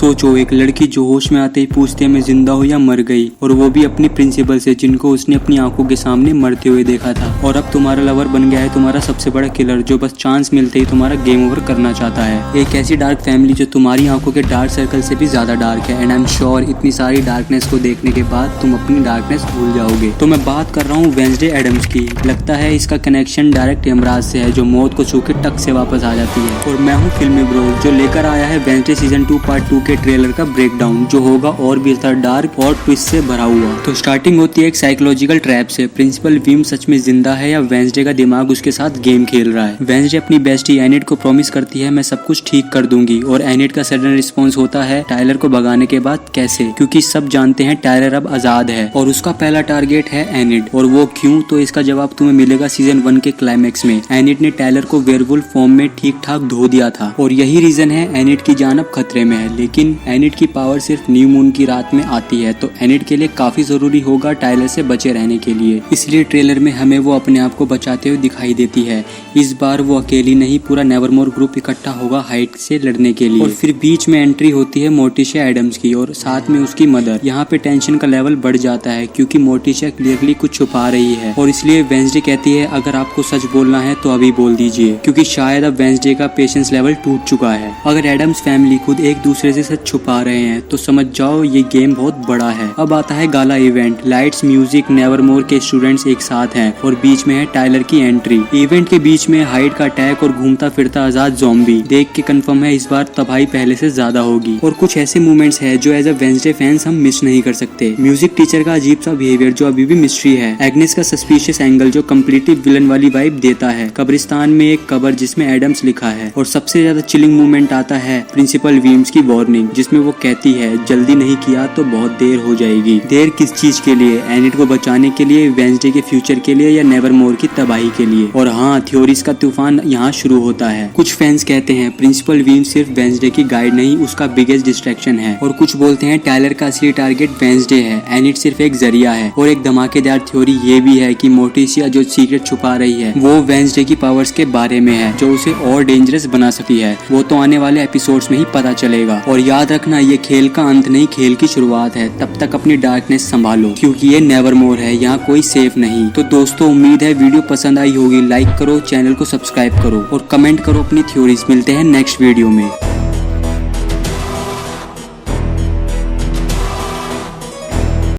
सोचो, एक लड़की जो होश में आते ही पूछती है मैं जिंदा हूँ या मर गई, और वो भी अपनी प्रिंसिपल से जिनको उसने अपनी आंखों के सामने मरते हुए देखा था। और अब तुम्हारा लवर बन गया है तुम्हारा सबसे बड़ा किलर, जो बस चांस मिलते ही तुम्हारा गेम ओवर करना चाहता है। एक ऐसी डार्क फैमिली जो तुम्हारी आंखों के डार्क सर्कल से भी ज्यादा डार्क है। एंड आई एम श्योर इतनी सारी डार्कनेस को देखने के बाद तुम अपनी डार्कनेस भूल जाओगे। तो मैं बात कर रहा हूँ वेंसडे एडम्स की। लगता है इसका कनेक्शन डायरेक्ट यमराज से है, जो मौत को छू के टक से वापस आ जाती है। और मैं हूँ फिल्मी ब्रो, जो लेकर आया है वेंसडे सीजन 2 पार्ट 2 के ट्रेलर का ब्रेकडाउन, जो होगा और भी ज्यादा डार्क और ट्विस्ट से भरा हुआ। तो स्टार्टिंग होती है एक साइकोलॉजिकल ट्रैप से। प्रिंसिपल वीम सच में जिंदा है या वेंसडे का दिमाग उसके साथ गेम खेल रहा है। वेंसडे अपनी बेस्टी एनिड को प्रॉमिस करती है मैं सब कुछ ठीक कर दूंगी, और एनिड का सडन रिस्पॉन्स होता है टाइलर को भगाने के बाद कैसे, क्योंकि सब जानते हैं टाइलर अब आजाद है और उसका पहला टारगेट है एनिड। और वो क्यों, तो इसका जवाब तुम्हें मिलेगा सीजन 1 के क्लाइमेक्स में। एनिड ने टाइलर को वेयरवुल्फ फॉर्म में ठीक ठाक धो दिया था, और यही रीजन है एनिड की जान अब खतरे में है। लेकिन एनिड की पावर सिर्फ न्यू मून की रात में आती है, तो एनिड के लिए काफी जरूरी होगा टाइलर से बचे रहने के लिए। इसलिए ट्रेलर में हमें वो अपने आप को बचाते हुए दिखाई देती है। इस बार वो अकेली नहीं, पूरा नेवरमोर ग्रुप इकट्ठा होगा हाइड से लड़ने के लिए। और फिर बीच में एंट्री होती है मोर्टिशिया एडम्स की और साथ में उसकी मदर। यहाँ पे टेंशन का लेवल बढ़ जाता है, क्योंकि मोर्टिशिया क्लियरली कुछ छुपा रही है, और इसलिए वेंसडे कहती है अगर आपको सच बोलना है तो अभी बोल दीजिए, क्योंकि शायद अब वेंसडे का पेशेंस लेवल टूट चुका है। अगर एडम्स फैमिली खुद एक दूसरे से सच छुपा रहे हैं तो समझ जाओ ये गेम बहुत बड़ा है। अब आता है Gala event. Lights, music, Nevermore के स्टूडेंट्स एक साथ हैं और बीच में है टाइलर की एंट्री। इवेंट के बीच में हाइड का अटैक और घूमता फिरता आजाद ज़ॉम्बी देख के कंफर्म है इस बार तबाही पहले से ज्यादा होगी। और कुछ ऐसे मोमेंट्स है जो एज अ वेंसडे फैंस हम मिस नहीं कर सकते। म्यूजिक टीचर का अजीब सा बिहेवियर जो अभी भी मिस्ट्री है। एग्नेस का सस्पिशियस एंगल जो कम्प्लीटली विलन वाली वाइब देता है। कब्रिस्तान में एक कबर जिसमें एडम्स लिखा है। और सबसे ज्यादा चिलिंग मोमेंट आता है प्रिंसिपल वीम्स की वार्निंग, जिसमें वो कहती है जल्दी नहीं किया तो बहुत देर हो जाएगी। देर किस चीज के लिए? एनिड को बचाने के लिए, वेंसडे के फ्यूचर के लिए, या नेवरमोर की तबाही के लिए? और हाँ, थ्योरीज का तूफान यहाँ शुरू होता है। कुछ फैंस कहते हैं प्रिंसिपल वीम सिर्फ वेंसडे की गाइड नहीं, उसका बिगेस्ट डिस्ट्रैक्शन है। और कुछ बोलते हैं टाइलर का असली टारगेट वेंसडे है, एनिड सिर्फ एक जरिया है। और एक धमाकेदार थ्योरी ये भी है कि मोर्टिशिया जो सीक्रेट छुपा रही है वो वेंसडे की पावर्स के बारे में है, जो उसे और डेंजरस बना सकती है। वो तो आने वाले एपिसोड्स में ही पता चलेगा। और याद रखना, ये खेल का अंत नहीं, खेल की शुरुआत है। तब तक अपनी डार्कनेस संभालो, क्योंकि ये नेवरमोर है, यहाँ कोई सेफ नहीं। तो दोस्तों, उम्मीद है वीडियो पसंद आई होगी। लाइक करो, चैनल को सब्सक्राइब करो और कमेंट करो अपनी थ्योरीज। मिलते हैं नेक्स्ट वीडियो में।